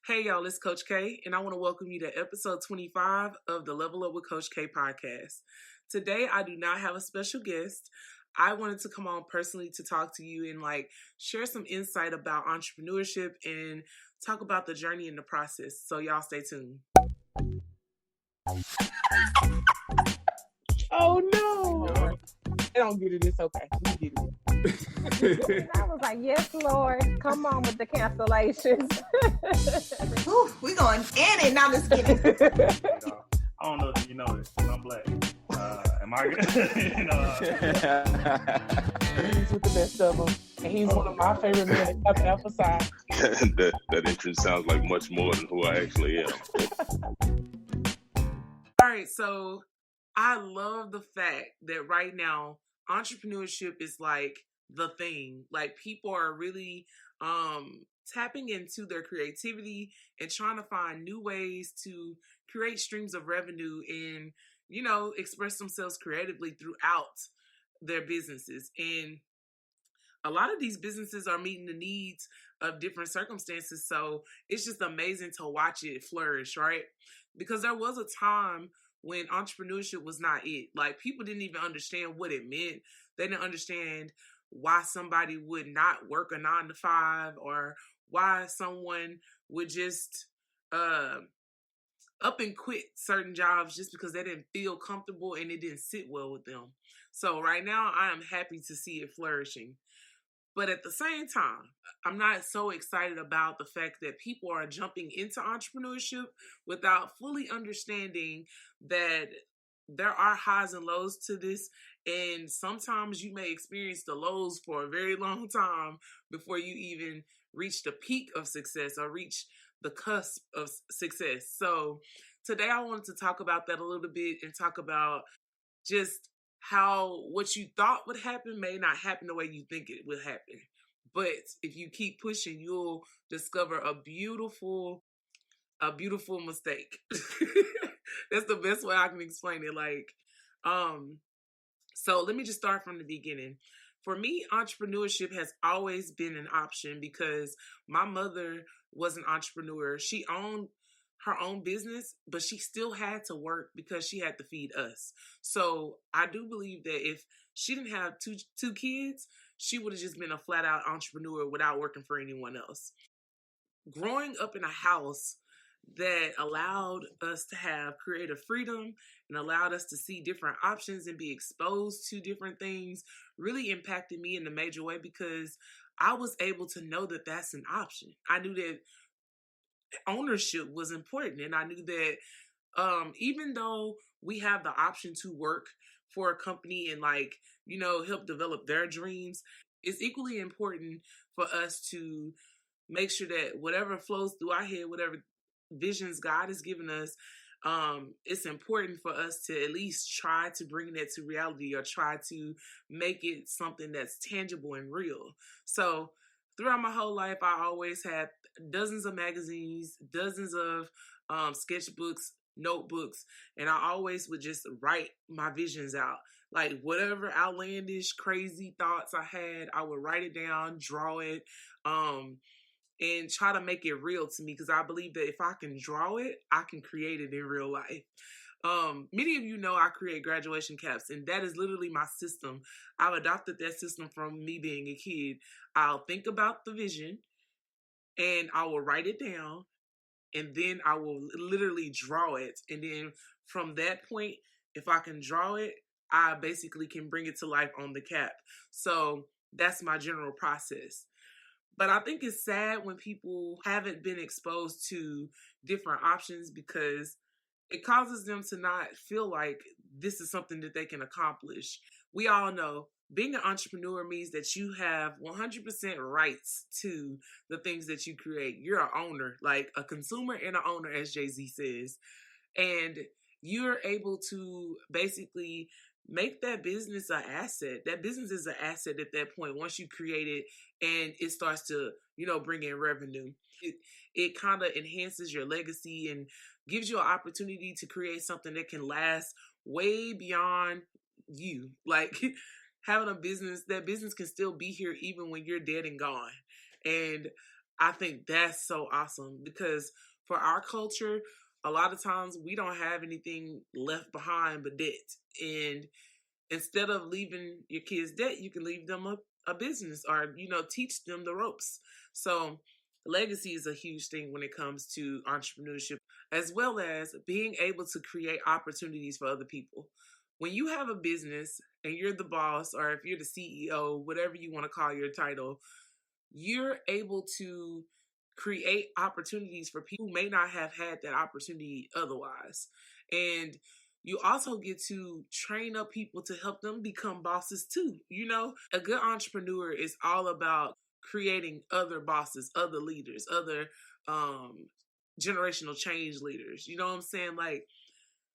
Hey y'all, it's Coach K, and I want to welcome you to episode 25 of the Level Up with Coach K podcast. Today, I do not have a special guest. I wanted to come on personally to talk to you and share some insight about entrepreneurship and talk about the journey and the process. So y'all stay tuned. Oh no! They don't get it. It's okay. We get it. I was like, yes, Lord, come on with the cancellations. Ooh, we going in and now let's get it. I don't know if you know this, but I'm black. Am I good? He's with the best of them. And he's one of my favorite men to come emphasize. that entrance sounds like much more than who I actually am. All right, so I love the fact that right now, entrepreneurship is like the thing. Like people are really tapping into their creativity and trying to find new ways to create streams of revenue and, express themselves creatively throughout their businesses. And a lot of these businesses are meeting the needs of different circumstances. So it's just amazing to watch it flourish, right? Because there was a time when entrepreneurship was not it. Like people didn't even understand what it meant. They didn't understand why somebody would not work a 9-to-5 or why someone would just up and quit certain jobs just because they didn't feel comfortable and it didn't sit well with them. So right now I am happy to see it flourishing. But at the same time, I'm not so excited about the fact that people are jumping into entrepreneurship without fully understanding that there are highs and lows to this. And sometimes you may experience the lows for a very long time before you even reach the peak of success or reach the cusp of success. So today I wanted to talk about that a little bit and talk about just how what you thought would happen may not happen the way you think it will happen. But if you keep pushing, you'll discover a beautiful mistake. That's the best way I can explain it. So let me just start from the beginning. For me, entrepreneurship has always been an option because my mother was an entrepreneur. She owned her own business, but she still had to work because she had to feed us. So I do believe that if she didn't have two kids, she would have just been a flat out entrepreneur without working for anyone else. Growing up in a house that allowed us to have creative freedom and allowed us to see different options and be exposed to different things really impacted me in a major way because I was able to know that that's an option. I knew that ownership was important, and I knew that even though we have the option to work for a company and help develop their dreams, it's equally important for us to make sure that whatever flows through our head, whatever visions God has given us, it's important for us to at least try to bring that to reality or try to make it something that's tangible and real. So throughout my whole life, I always had dozens of magazines, dozens of sketchbooks, notebooks, and I always would just write my visions out. Like whatever outlandish, crazy thoughts I had, I would write it down, draw it, and try to make it real to me because I believe that if I can draw it, I can create it in real life. Many of you know I create graduation caps, and that is literally my system. I've adopted that system from me being a kid. I'll think about the vision, and I will write it down, and then I will literally draw it. And then from that point, if I can draw it, I basically can bring it to life on the cap. So that's my general process. But I think it's sad when people haven't been exposed to different options because it causes them to not feel like this is something that they can accomplish. We all know being an entrepreneur means that you have 100% rights to the things that you create. You're an owner, like a consumer and an owner, as Jay-Z says. And you're able to basically make that business an asset. That business is an asset at that point once you create it and it starts to, bring in revenue. It kind of enhances your legacy and gives you an opportunity to create something that can last way beyond you. Like having a business, that business can still be here even when you're dead and gone. And I think that's so awesome because for our culture, a lot of times we don't have anything left behind but debt. And instead of leaving your kids debt, you can leave them a business or, teach them the ropes. So legacy is a huge thing when it comes to entrepreneurship, as well as being able to create opportunities for other people. When you have a business and you're the boss, or if you're the CEO, whatever you want to call your title, you're able to create opportunities for people who may not have had that opportunity otherwise. And you also get to train up people to help them become bosses too. A good entrepreneur is all about creating other bosses, other leaders, other generational change leaders. You know what I'm saying? Like,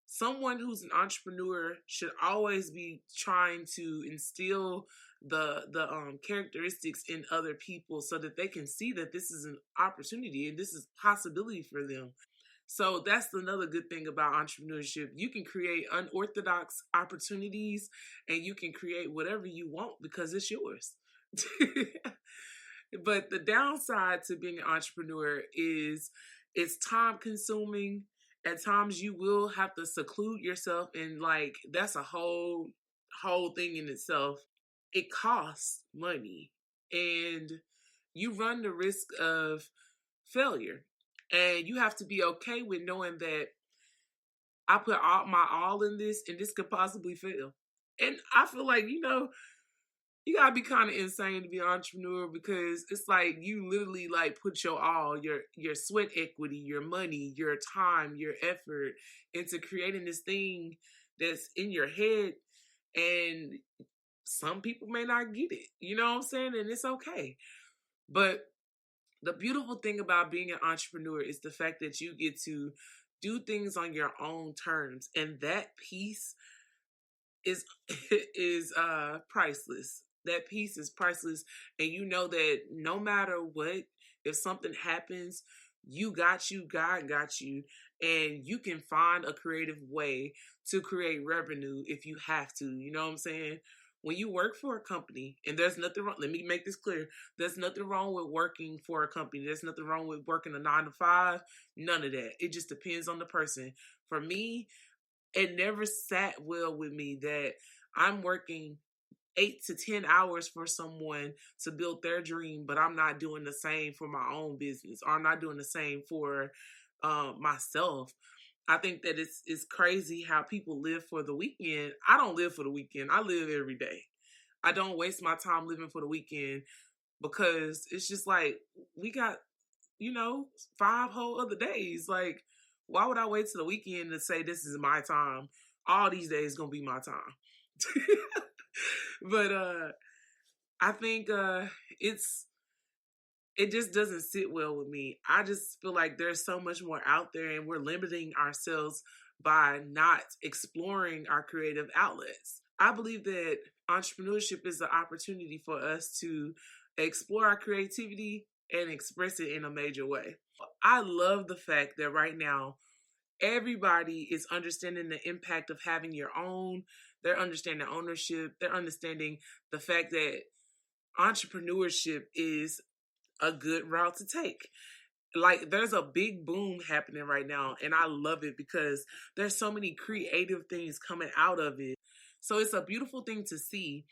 someone who's an entrepreneur should always be trying to instill the characteristics in other people so that they can see that this is an opportunity and this is possibility for them. So that's another good thing about entrepreneurship. You can create unorthodox opportunities and you can create whatever you want because it's yours. But the downside to being an entrepreneur is it's time consuming. At times you will have to seclude yourself, and like that's a whole thing in itself. It costs money and you run the risk of failure. And you have to be okay with knowing that I put my all in this and this could possibly fail. And I feel like, you gotta be kind of insane to be an entrepreneur because it's like you literally like put your all, your sweat equity, your money, your time, your effort into creating this thing that's in your head, and some people may not get it. You know what I'm saying? And it's okay. But the beautiful thing about being an entrepreneur is the fact that you get to do things on your own terms, and that piece is priceless. That piece is priceless, and you know that no matter what, if something happens, God got you, and you can find a creative way to create revenue if you have to. You know what I'm saying? When you work for a company, and there's nothing wrong, let me make this clear. There's nothing wrong with working for a company. There's nothing wrong with working a 9 to 5. None of that. It just depends on the person. For me, it never sat well with me that I'm working 8 to 10 hours for someone to build their dream, but I'm not doing the same for my own business, or I'm not doing the same for myself. I think that it's crazy how people live for the weekend. I don't live for the weekend. I live every day. I don't waste my time living for the weekend because it's just like we got, 5 whole other days. Like, why would I wait till the weekend to say this is my time? All these days gonna be my time. But I think it just doesn't sit well with me. I just feel like there's so much more out there and we're limiting ourselves by not exploring our creative outlets. I believe that entrepreneurship is an opportunity for us to explore our creativity and express it in a major way. I love the fact that right now, everybody is understanding the impact of having your own. They're understanding ownership. They're understanding the fact that entrepreneurship is a good route to take. Like, there's a big boom happening right now, and I love it because there's so many creative things coming out of it. So it's a beautiful thing to see.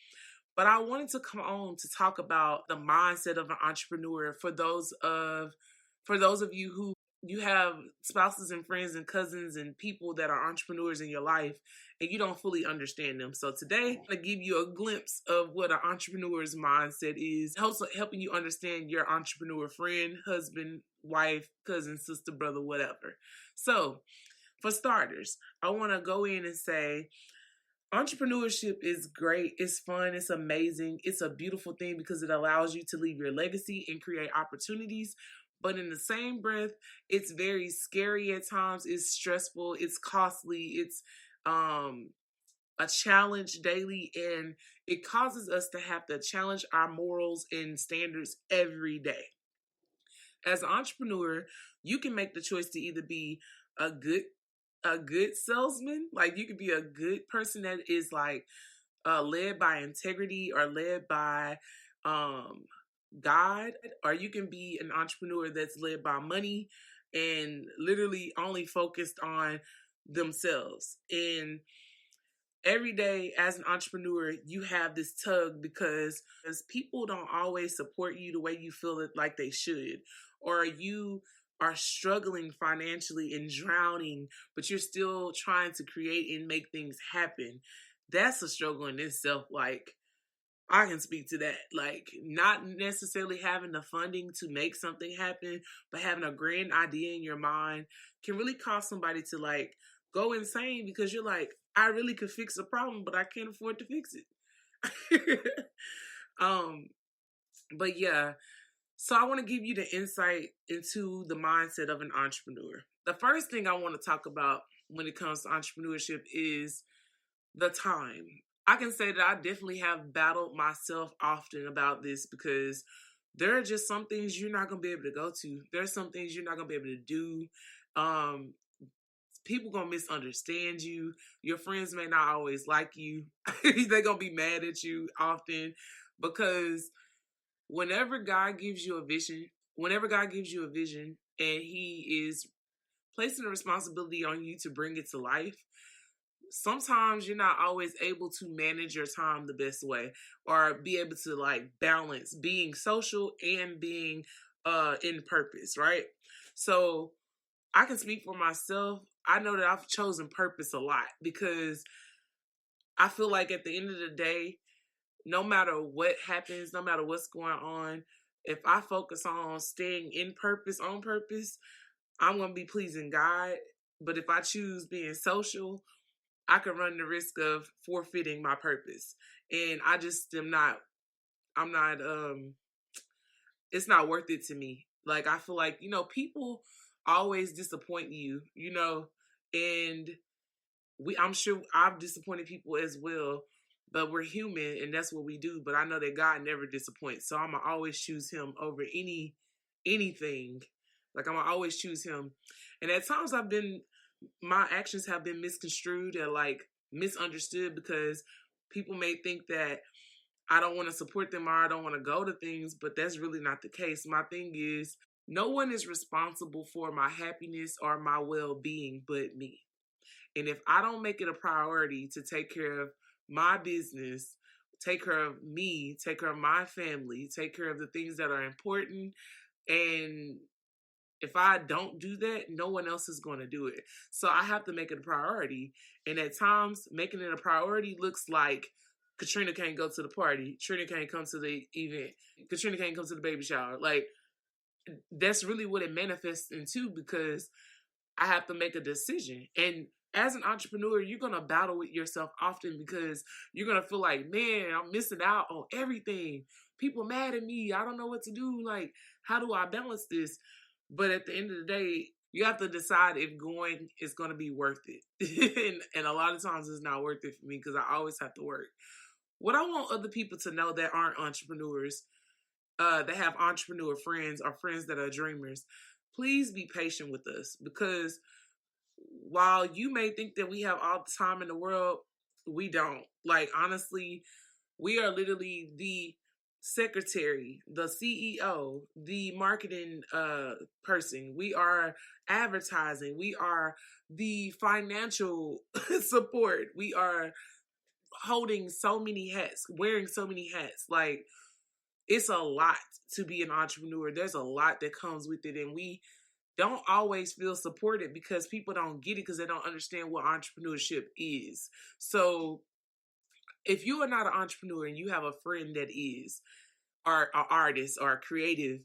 But I wanted to come on to talk about the mindset of an entrepreneur for those of you who you have spouses and friends and cousins and people that are entrepreneurs in your life and you don't fully understand them. So today, I'm going to give you a glimpse of what an entrepreneur's mindset is, also helping you understand your entrepreneur friend, husband, wife, cousin, sister, brother, whatever. So for starters, I want to go in and say, entrepreneurship is great. It's fun. It's amazing. It's a beautiful thing because it allows you to leave your legacy and create opportunities. But in the same breath, it's very scary at times. It's stressful. It's costly. It's a challenge daily. And it causes us to have to challenge our morals and standards every day. As an entrepreneur, you can make the choice to either be a good salesman, like you could be a good person that is like led by integrity or led by God, or you can be an entrepreneur that's led by money and literally only focused on themselves. And every day as an entrepreneur, you have this tug because people don't always support you the way you feel it like they should, or you are struggling financially and drowning, but you're still trying to create and make things happen. That's a struggle in itself. Like, I can speak to that. Like, not necessarily having the funding to make something happen, but having a grand idea in your mind can really cause somebody to like go insane because you're like, I really could fix a problem, but I can't afford to fix it. But yeah, so I want to give you the insight into the mindset of an entrepreneur. The first thing I want to talk about when it comes to entrepreneurship is the time. I can say that I definitely have battled myself often about this because there are just some things you're not going to be able to go to. There are some things you're not going to be able to do. People going to misunderstand you. Your friends may not always like you. They're going to be mad at you often because whenever God gives you a vision and he is placing a responsibility on you to bring it to life, sometimes you're not always able to manage your time the best way or be able to like balance being social and being in purpose, right? So I can speak for myself. I know that I've chosen purpose a lot because I feel like at the end of the day, no matter what happens, no matter what's going on, if I focus on staying in purpose, on purpose, I'm going to be pleasing God. But if I choose being social, I could run the risk of forfeiting my purpose. And I just am not, it's not worth it to me. Like, I feel like, people always disappoint you, and I'm sure I've disappointed people as well, but we're human and that's what we do. But I know that God never disappoints. So I'm going to always choose him over anything. Like, I'm going to always choose him. And at times my actions have been misconstrued and like misunderstood because people may think that I don't want to support them or I don't want to go to things, but that's really not the case. My thing is, no one is responsible for my happiness or my well-being but me. And if I don't make it a priority to take care of my business, take care of me, take care of my family, take care of the things that are important, and if I don't do that, no one else is going to do it. So I have to make it a priority. And at times, making it a priority looks like Katrina can't go to the party. Katrina can't come to the event. Katrina can't come to the baby shower. Like, that's really what it manifests into because I have to make a decision. And as an entrepreneur, you're going to battle with yourself often because you're going to feel like, man, I'm missing out on everything. People mad at me. I don't know what to do. Like, how do I balance this? But at the end of the day, you have to decide if going is going to be worth it. and a lot of times it's not worth it for me because I always have to work. What I want other people to know that aren't entrepreneurs, that have entrepreneur friends or friends that are dreamers, please be patient with us because while you may think that we have all the time in the world, we don't. Like, honestly, we are literally the secretary, the CEO, the marketing person. We are advertising. We are the financial support. We are holding so many hats, wearing so many hats. Like, it's a lot to be an entrepreneur. There's a lot that comes with it, and we don't always feel supported because people don't get it because they don't understand what entrepreneurship is. So if you are not an entrepreneur and you have a friend that is, or an artist or a creative,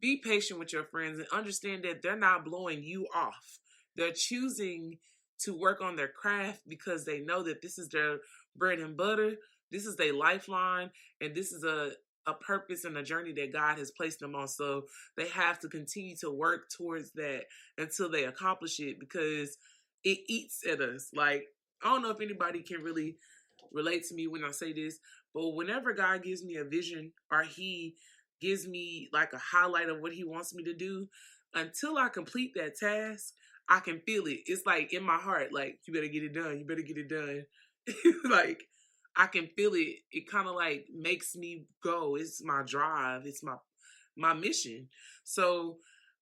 be patient with your friends and understand that they're not blowing you off. They're choosing to work on their craft because they know that this is their bread and butter. This is their lifeline. And this is a purpose and a journey that God has placed them on. So they have to continue to work towards that until they accomplish it because it eats at us. Like, I don't know if anybody can really relate to me when I say this, but whenever God gives me a vision or he gives me like a highlight of what he wants me to do, until I complete that task, I can feel it. It's like in my heart, like, you better get it done. You better get it done. Like, I can feel it. It kind of like makes me go. It's my drive. It's my mission. So,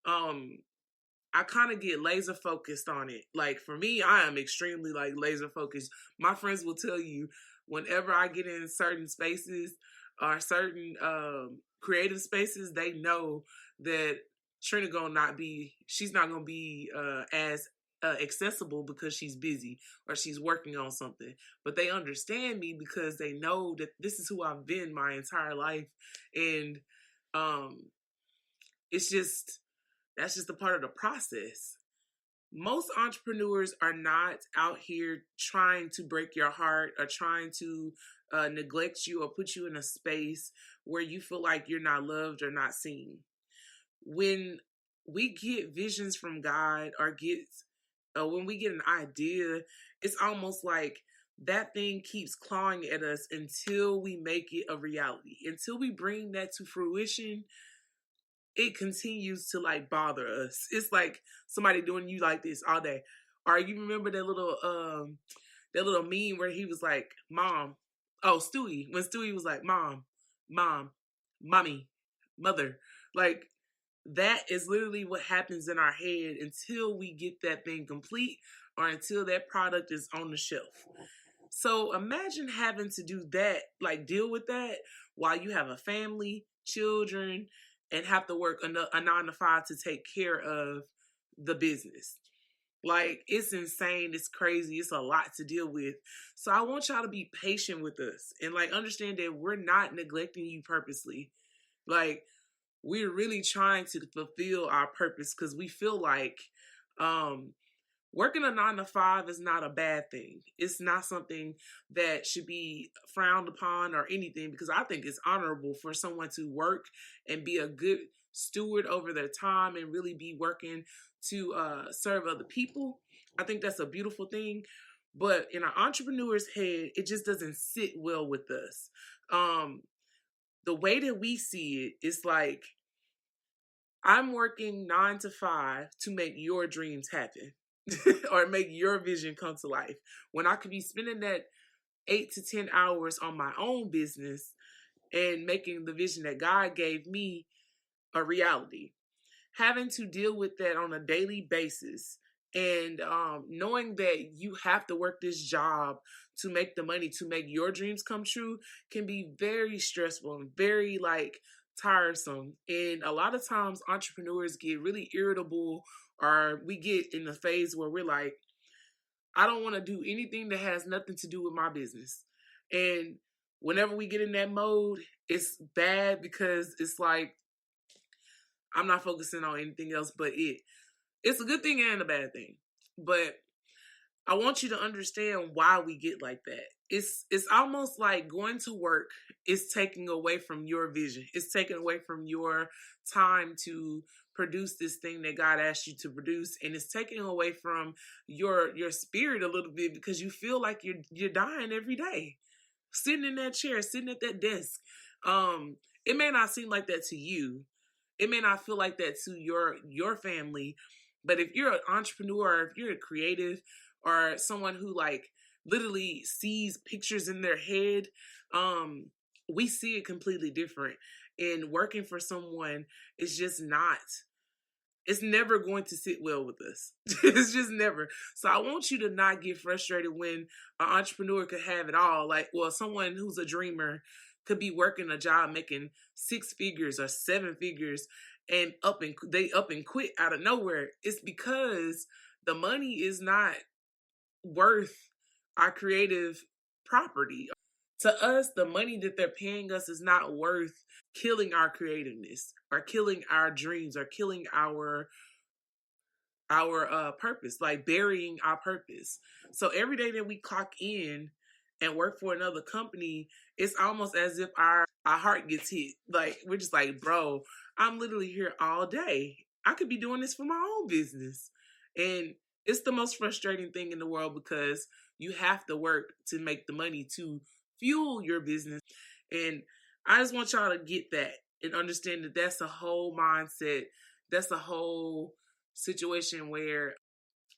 I kind of get laser focused on it. Like for me, I am extremely like laser focused. My friends will tell you whenever I get in certain spaces or certain creative spaces, they know that Trina she's not gonna be as accessible because she's busy or she's working on something. But they understand me because they know that this is who I've been my entire life, and it's just that's just a part of the process. Most entrepreneurs are not out here trying to break your heart or trying to neglect you or put you in a space where you feel like you're not loved or not seen. When we get visions from God or when we get an idea, it's almost like that thing keeps clawing at us until we make it a reality. Until we bring that to fruition, it continues to like bother us. It's like somebody doing you like this all day. Or you remember that little meme where he was like, Mom. Oh, Stewie. When Stewie was like, Mom, Mommy, Mother. Like that is literally what happens in our head until we get that thing complete or until that product is on the shelf. So imagine having to do that, like deal with that while you have a family, children, and have to work a 9 to 5 to take care of the business. Like, it's insane. It's crazy. It's a lot to deal with. So I want y'all to be patient with us and like understand that we're not neglecting you purposely. Like, we're really trying to fulfill our purpose because we feel like working a 9 to 5 is not a bad thing. It's not something that should be frowned upon or anything, because I think it's honorable for someone to work and be a good steward over their time and really be working to serve other people. I think that's a beautiful thing. But in an entrepreneur's head, it just doesn't sit well with us. The way that we see it is like, I'm working 9 to 5 to make your dreams happen. Or make your vision come to life, when I could be spending that 8 to 10 hours on my own business and making the vision that God gave me a reality. Having to deal with that on a daily basis and knowing that you have to work this job to make the money to make your dreams come true can be very stressful and very like tiresome. And a lot of times entrepreneurs get really irritable, or we get in the phase where we're like, I don't want to do anything that has nothing to do with my business. And whenever we get in that mode, it's bad because it's like, I'm not focusing on anything else but it. It's a good thing and a bad thing. But I want you to understand why we get like that. It's almost like going to work is taking away from your vision. It's taking away from your time to produce this thing that God asked you to produce, and it's taking away from your spirit a little bit because you feel like you're dying every day, sitting in that chair, sitting at that desk. It may not seem like that to you. It may not feel like that to your family, but if you're an entrepreneur, if you're a creative, or someone who like literally sees pictures in their head, we see it completely different. And working for someone is just not, it's never going to sit well with us. It's just never. So I want you to not get frustrated when an entrepreneur could have it all. Like, well, someone who's a dreamer could be working a job making 6 figures or 7 figures and they up and quit out of nowhere. It's because the money is not worth our creative property. To us, the money that they're paying us is not worth killing our creativeness or killing our dreams or killing our purpose, like burying our purpose. So every day that we clock in and work for another company, it's almost as if our heart gets hit. Like, we're just like, bro, I'm literally here all day. I could be doing this for my own business. And it's the most frustrating thing in the world because you have to work to make the money to fuel your business. And I just want y'all to get that and understand that that's a whole mindset. That's a whole situation where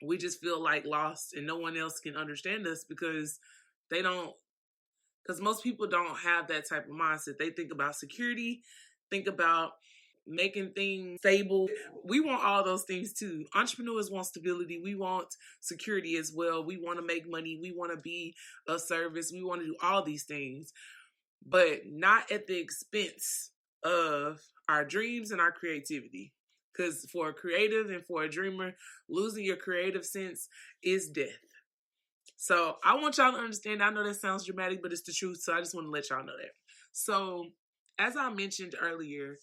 we just feel like lost and no one else can understand us because they don't Because most people don't have that type of mindset. They think about security, think about making things stable. We want all those things too. Entrepreneurs want stability. We want security as well. We want to make money. We want to be of service. We want to do all these things, but not at the expense of our dreams and our creativity. Because for a creative and for a dreamer, losing your creative sense is death. So I want y'all to understand. I know that sounds dramatic, but it's the truth. So I just want to let y'all know that. So as I mentioned earlier,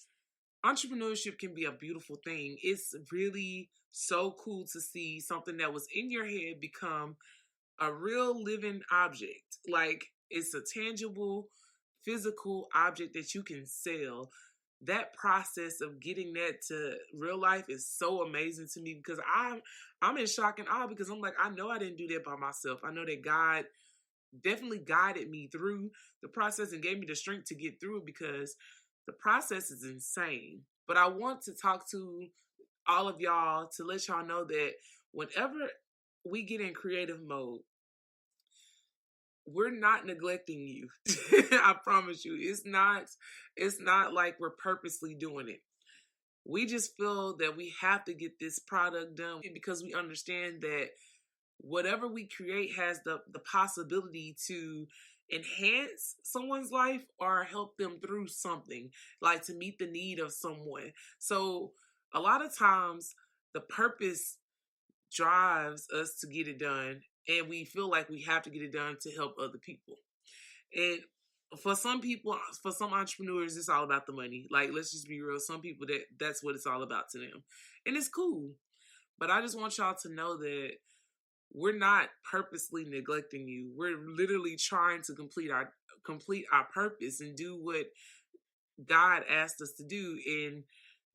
entrepreneurship can be a beautiful thing. It's really so cool to see something that was in your head become a real living object. Like, it's a tangible, physical object that you can sell. That process of getting that to real life is so amazing to me, because I'm in shock and awe, because I'm like, I know I didn't do that by myself. I know that God definitely guided me through the process and gave me the strength to get through it, because the process is insane. But I want to talk to all of y'all to let y'all know that whenever we get in creative mode, we're not neglecting you. I promise you. It's not like we're purposely doing it. We just feel that we have to get this product done because we understand that whatever we create has the possibility to enhance someone's life or help them through something, like to meet the need of someone. So a lot of times the purpose drives us to get it done, and we feel like we have to get it done to help other people. And for some people, for some entrepreneurs, it's all about the money. Like, let's just be real. Some people, that's what it's all about to them. And it's cool. But I just want y'all to know that we're not purposely neglecting you. We're literally trying to complete our purpose and do what God asked us to do. And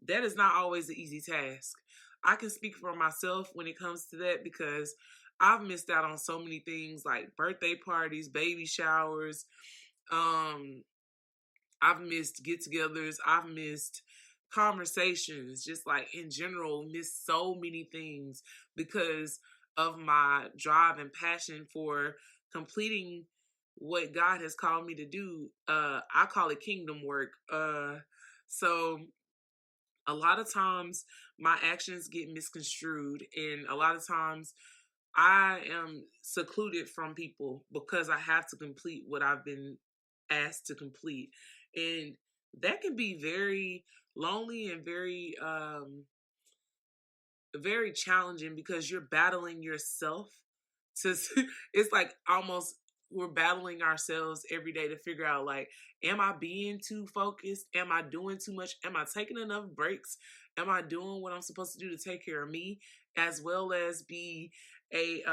that is not always an easy task. I can speak for myself when it comes to that, because I've missed out on so many things, like birthday parties, baby showers. I've missed get-togethers. I've missed conversations, just like in general, missed so many things because of my drive and passion for completing what God has called me to do. I call it kingdom work. So a lot of times my actions get misconstrued, and a lot of times I am secluded from people because I have to complete what I've been asked to complete. And that can be very lonely and very, very challenging, because you're battling yourself. It's like almost we're battling ourselves every day to figure out, like, am I being too focused? Am I doing too much? Am I taking enough breaks? Am I doing what I'm supposed to do to take care of me, as well as be a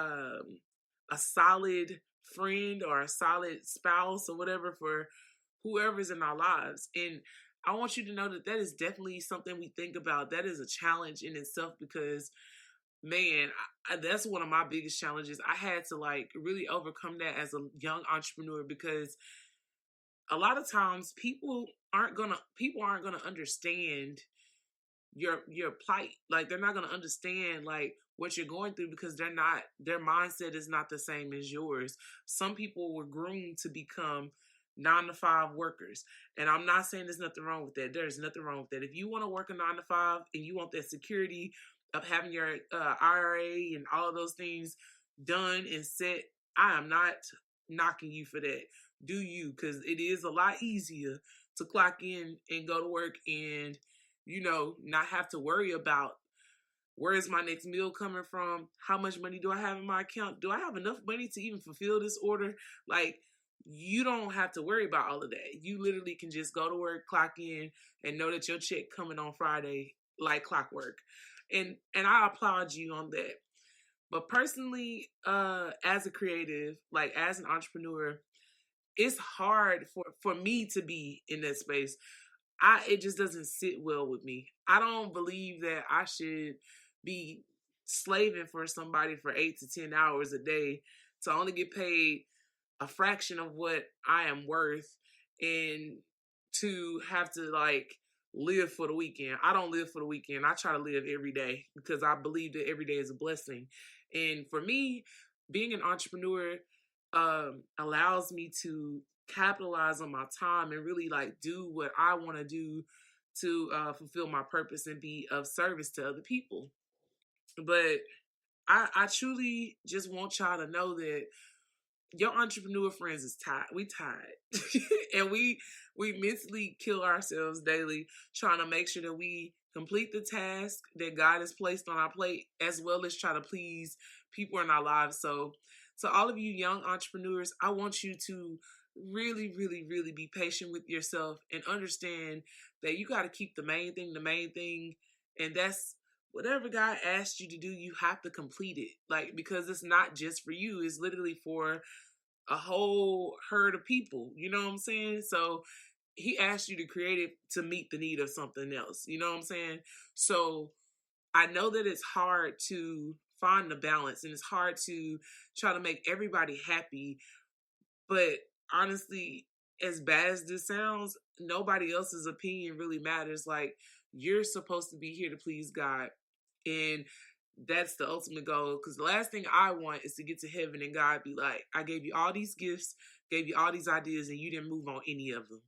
solid friend or a solid spouse or whatever for whoever's in our lives? And I want you to know that is definitely something we think about. That is a challenge in itself, because man, that's one of my biggest challenges. I had to like really overcome that as a young entrepreneur, because a lot of times people aren't gonna understand your plight. Like, they're not gonna understand like what you're going through, because their mindset is not the same as yours. Some people were groomed to become 9-to-5 workers. And I'm not saying there's nothing wrong with that. There's nothing wrong with that. If you want to work a 9-to-5 and you want that security of having your IRA and all of those things done and set, I am not knocking you for that. Do you? Because it is a lot easier to clock in and go to work and, not have to worry about where is my next meal coming from? How much money do I have in my account? Do I have enough money to even fulfill this order? Like, you don't have to worry about all of that. You literally can just go to work, clock in, and know that your check coming on Friday like clockwork. And I applaud you on that. But personally, as a creative, like as an entrepreneur, it's hard for me to be in that space. It just doesn't sit well with me. I don't believe that I should be slaving for somebody for 8 to 10 hours a day to only get paid a fraction of what I am worth, and to have to like live for the weekend. I don't live for the weekend. I try to live every day, because I believe that every day is a blessing. And for me, being an entrepreneur allows me to capitalize on my time and really like do what I want to do to fulfill my purpose and be of service to other people. But I truly just want y'all to know that your entrepreneur friends is tired. We tired. And we mentally kill ourselves daily trying to make sure that we complete the task that God has placed on our plate, as well as try to please people in our lives. So to all of you young entrepreneurs, I want you to really, really, really be patient with yourself and understand that you got to keep the main thing. And that's whatever God asked you to do, you have to complete it. Like, because it's not just for you, it's literally for a whole herd of people. You know what I'm saying? So he asked you to create it to meet the need of something else. You know what I'm saying? So I know that it's hard to find the balance and it's hard to try to make everybody happy. But honestly, as bad as this sounds, nobody else's opinion really matters. Like, you're supposed to be here to please God. And that's the ultimate goal. Because the last thing I want is to get to heaven and God be like, I gave you all these gifts, gave you all these ideas, and you didn't move on any of them.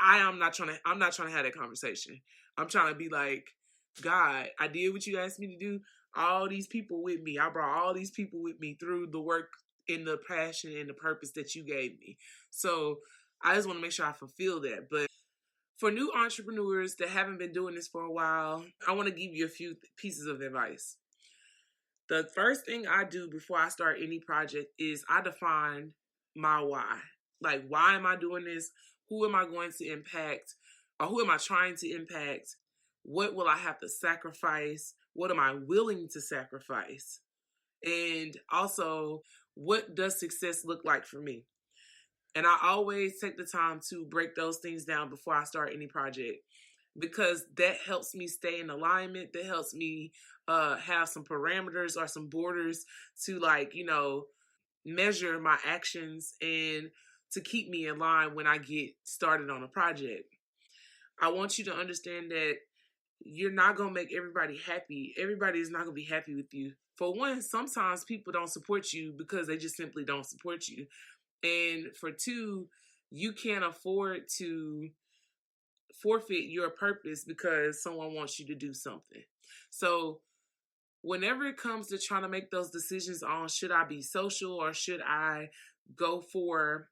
I'm not trying to have that conversation. I'm trying to be like, God, I did what you asked me to do. All these people with me. I brought all these people with me through the work and the passion and the purpose that you gave me. So I just want to make sure I fulfill that. But for new entrepreneurs that haven't been doing this for a while, I want to give you a few pieces of advice. The first thing I do before I start any project is I define my why. Like, why am I doing this? Who am I going to impact? Or who am I trying to impact? What will I have to sacrifice? What am I willing to sacrifice? And also, what does success look like for me? And I always take the time to break those things down before I start any project, because that helps me stay in alignment. That helps me have some parameters or some borders to, like, measure my actions and to keep me in line when I get started on a project. I want you to understand that you're not going to make everybody happy. Everybody is not going to be happy with you. For one, sometimes people don't support you because they just simply don't support you. And for two, you can't afford to forfeit your purpose because someone wants you to do something. So whenever it comes to trying to make those decisions on should I be social or should I go for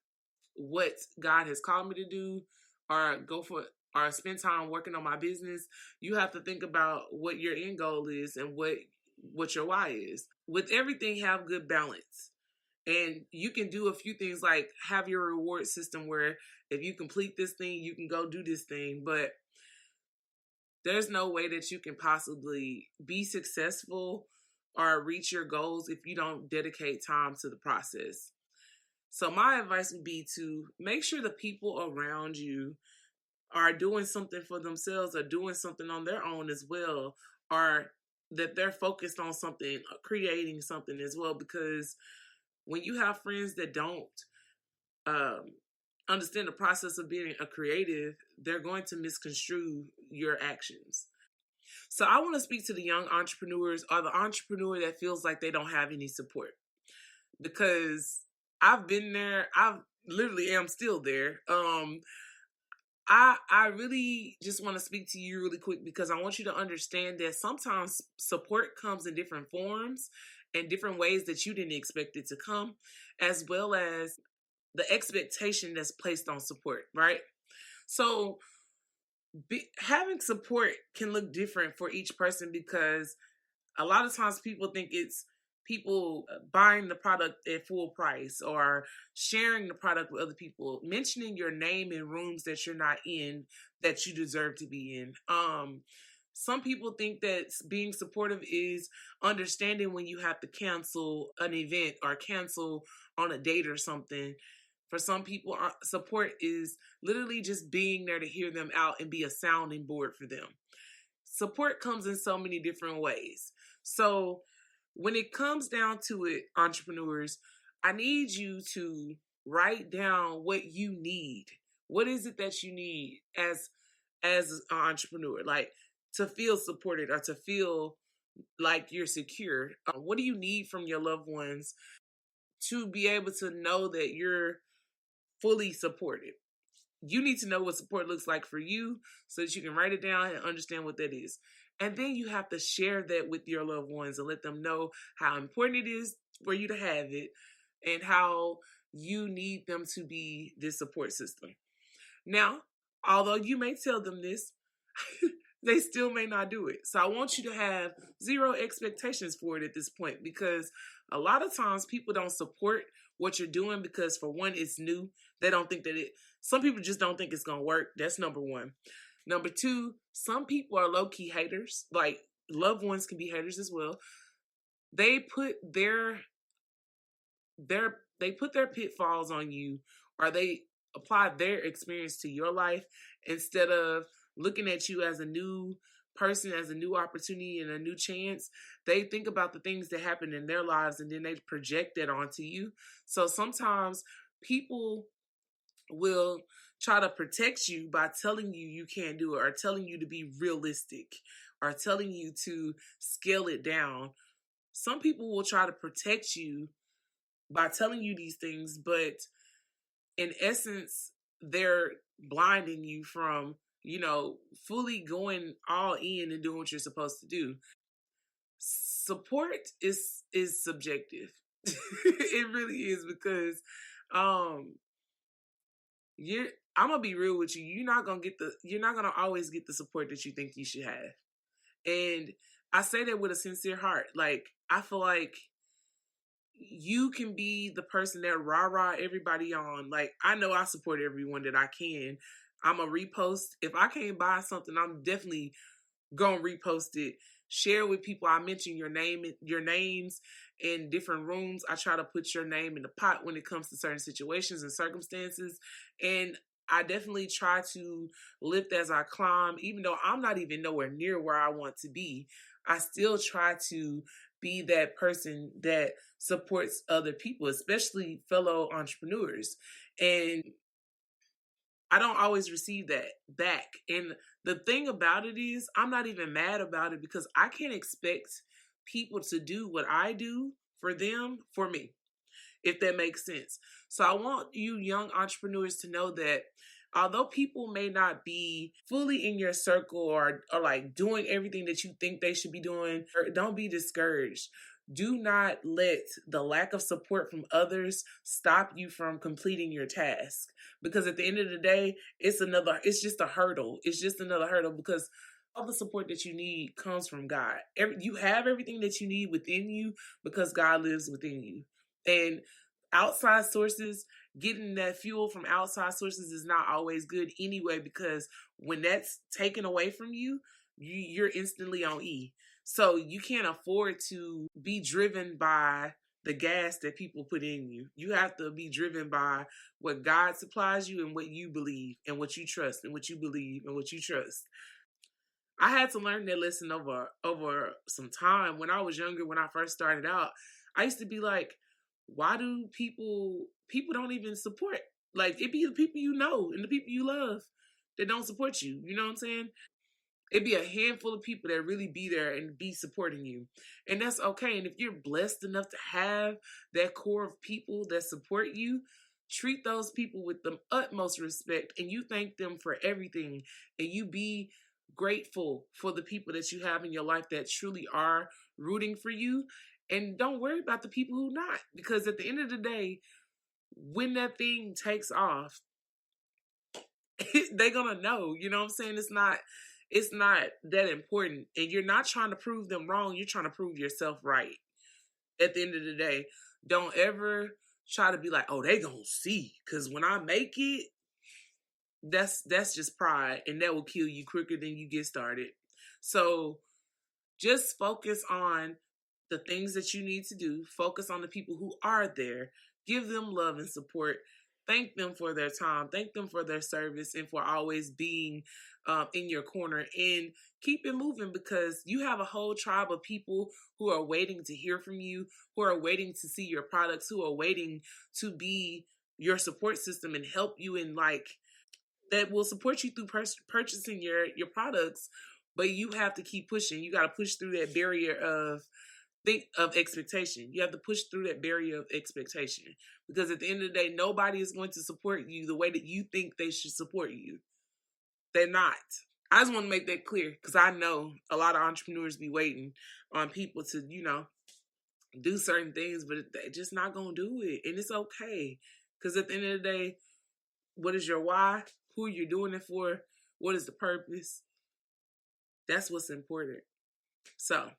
what God has called me to do, or go for or spend time working on my business, you have to think about what your end goal is and what your why is. With everything, have good balance. And you can do a few things like have your reward system where if you complete this thing, you can go do this thing. But there's no way that you can possibly be successful or reach your goals if you don't dedicate time to the process. So my advice would be to make sure the people around you are doing something for themselves or doing something on their own as well, or that they're focused on something, creating something as well. Because when you have friends that don't understand the process of being a creative, they're going to misconstrue your actions. So I want to speak to the young entrepreneurs or the entrepreneur that feels like they don't have any support, because I've been there. I literally am still there. I really just want to speak to you really quick because I want you to understand that sometimes support comes in different forms and different ways that you didn't expect it to come, as well as the expectation that's placed on support, right? So having support can look different for each person, because a lot of times people think it's people buying the product at full price or sharing the product with other people, mentioning your name in rooms that you're not in that you deserve to be in. Some people think that being supportive is understanding when you have to cancel an event or cancel on a date or something. For some people, support is literally just being there to hear them out and be a sounding board for them. Support comes in so many different ways. So when it comes down to it, entrepreneurs, I need you to write down what you need. What is it that you need as an entrepreneur? Like, to feel supported or to feel like you're secure. What do you need from your loved ones to be able to know that you're fully supported. You need to know what support looks like for you so that you can write it down and understand what that is. And then you have to share that with your loved ones and let them know how important it is for you to have it and how you need them to be this support system. Now, although you may tell them this, they still may not do it. So I want you to have zero expectations for it at this point, because a lot of times people don't support what you're doing because, for one, it's new. They don't think that some people just don't think it's going to work. That's number one. Number two, some people are low-key haters. Like, loved ones can be haters as well. They put their pitfalls on you, or they apply their experience to your life instead of looking at you as a new person, as a new opportunity and a new chance. They think about the things that happen in their lives and then they project that onto you. So sometimes people will try to protect you by telling you you can't do it, or telling you to be realistic, or telling you to scale it down. Some people will try to protect you by telling you these things, but in essence, they're blinding you from, fully going all in and doing what you're supposed to do. Support is subjective. It really is, because I'm gonna be real with you. You're not gonna always get the support that you think you should have. And I say that with a sincere heart. Like, I feel like you can be the person that rah-rah everybody on. Like, I know I support everyone that I can. I'm a repost. If I can't buy something, I'm definitely gonna repost it. Share with people. I mention your names in different rooms. I try to put your name in the pot when it comes to certain situations and circumstances. And I definitely try to lift as I climb, even though I'm not even nowhere near where I want to be. I still try to be that person that supports other people, especially fellow entrepreneurs. And I don't always receive that back. And the thing about it is, I'm not even mad about it, because I can't expect people to do what I do for them, for me, if that makes sense. So I want you young entrepreneurs to know that although people may not be fully in your circle or like doing everything that you think they should be doing, don't be discouraged. Do not let the lack of support from others stop you from completing your task. Because at the end of the day, it's just a hurdle. It's just another hurdle, because all the support that you need comes from God. You have everything that you need within you because God lives within you. And outside sources, getting that fuel from outside sources is not always good anyway, because when that's taken away from you, you're instantly on E. So you can't afford to be driven by the gas that people put in you. You have to be driven by what God supplies you and what you believe and what you trust and what you believe and what you trust. I had to learn that lesson over some time. When I was younger, when I first started out, I used to be like, why do people don't even support? Like, it be the people you know and the people you love that don't support you. You know what I'm saying? It'd be a handful of people that really be there and be supporting you. And that's okay. And if you're blessed enough to have that core of people that support you, treat those people with the utmost respect, and you thank them for everything. And you be grateful for the people that you have in your life that truly are rooting for you. And don't worry about the people who not. Because at the end of the day, when that thing takes off, they're going to know. You know what I'm saying? It's not that important. And you're not trying to prove them wrong. You're trying to prove yourself right. At the end of the day, don't ever try to be like, oh, they gonna see. Because when I make it, that's just pride. And that will kill you quicker than you get started. So just focus on the things that you need to do. Focus on the people who are there. Give them love and support. Thank them for their time. Thank them for their service and for always being in your corner. And keep it moving, because you have a whole tribe of people who are waiting to hear from you, who are waiting to see your products, who are waiting to be your support system and help you in, like, that will support you through purchasing your products. But you have to keep pushing. You got to push through that barrier of think of expectation. You have to push through that barrier of expectation, because at the end of the day, nobody is going to support you the way that you think they should support you. They're not. I just want to make that clear, because I know a lot of entrepreneurs be waiting on people to, do certain things, but they're just not going to do it. And it's okay. Because at the end of the day, what is your why? Who you're doing it for? What is the purpose? That's what's important. So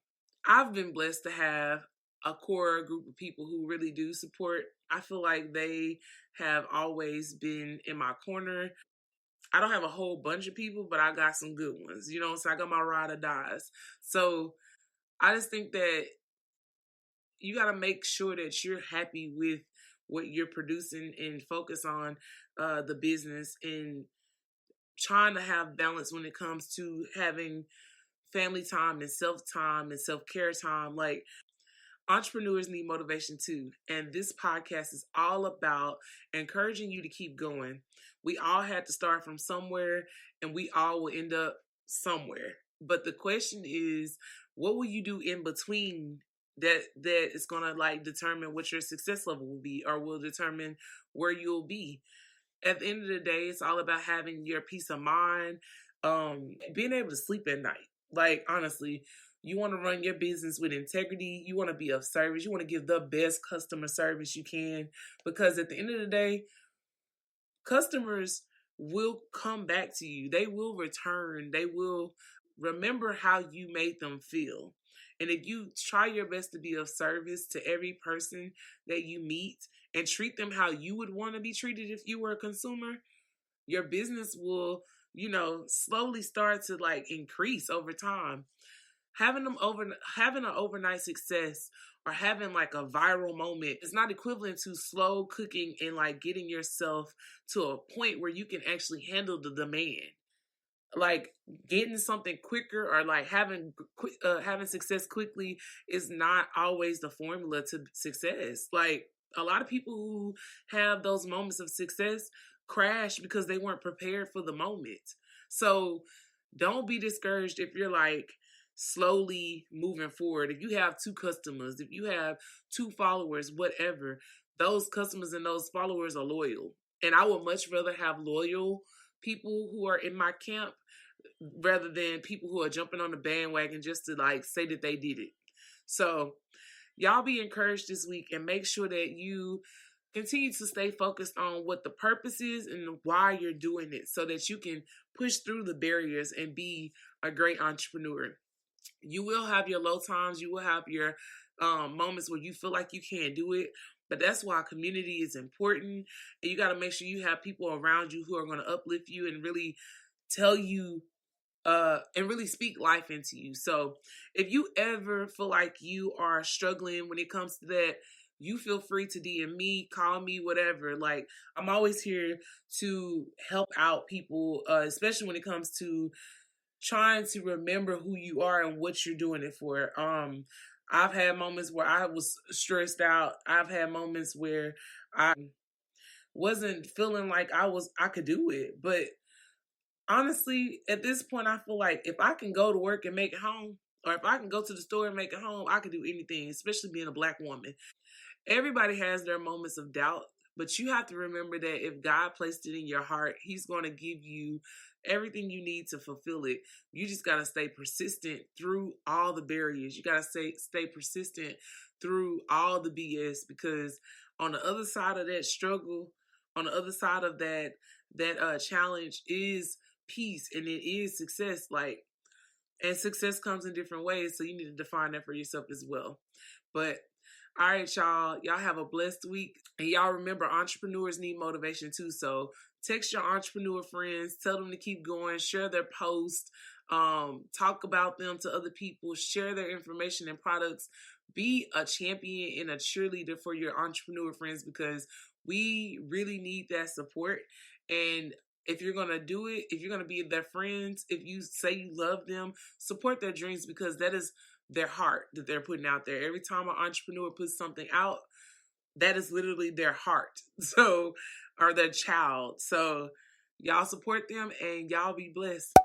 I've been blessed to have a core group of people who really do support. I feel like they have always been in my corner. I don't have a whole bunch of people, but I got some good ones, so I got my ride or dies. So I just think that you got to make sure that you're happy with what you're producing and focus on the business and trying to have balance when it comes to having family time and self-care time. Like, entrepreneurs need motivation too. And this podcast is all about encouraging you to keep going. We all had to start from somewhere, and we all will end up somewhere. But the question is, what will you do in between that is going to determine what your success level will be, or will determine where you'll be? At the end of the day, it's all about having your peace of mind, being able to sleep at night. Like, honestly, you want to run your business with integrity. You want to be of service. You want to give the best customer service you can, because at the end of the day, customers will come back to you. They will return. They will remember how you made them feel. And if you try your best to be of service to every person that you meet and treat them how you would want to be treated if you were a consumer, your business will, slowly start to increase over time. Having an overnight success or having a viral moment is not equivalent to slow cooking and getting yourself to a point where you can actually handle the demand. Getting something quicker or having success quickly is not always the formula to success. A lot of people who have those moments of success crash because they weren't prepared for the moment. So don't be discouraged if you're slowly moving forward. If you have 2 customers, if you have 2 followers, whatever, those customers and those followers are loyal. And I would much rather have loyal people who are in my camp rather than people who are jumping on the bandwagon just to say that they did it. So y'all be encouraged this week, and make sure that you continue to stay focused on what the purpose is and why you're doing it, so that you can push through the barriers and be a great entrepreneur. You will have your low times. You will have your moments where you feel like you can't do it. But that's why community is important. And you got to make sure you have people around you who are going to uplift you and really tell you and really speak life into you. So if you ever feel like you are struggling when it comes to that, you feel free to DM me, call me, whatever. I'm always here to help out people, especially when it comes to trying to remember who you are and what you're doing it for. I've had moments where I was stressed out. I've had moments where I wasn't feeling like I could do it. But honestly, at this point, I feel like if I can go to work and make it home, or if I can go to the store and make it home, I can do anything, especially being a Black woman. Everybody has their moments of doubt, but you have to remember that if God placed it in your heart, He's going to give you everything you need to fulfill it. You just got to stay persistent through all the barriers. You got to stay persistent through all the BS, because on the other side of that struggle, on the other side of that challenge is peace, and it is success. And success comes in different ways, so you need to define that for yourself as well. But all right, y'all have a blessed week. And y'all remember, entrepreneurs need motivation too. So text your entrepreneur friends, tell them to keep going, share their posts, talk about them to other people, share their information and products. Be a champion and a cheerleader for your entrepreneur friends, because we really need that support. And if you're going to do it, if you're going to be their friends, if you say you love them, support their dreams, because that is their heart that they're putting out there. Every time an entrepreneur puts something out, that is literally their heart. So, or their child. So y'all support them, and y'all be blessed.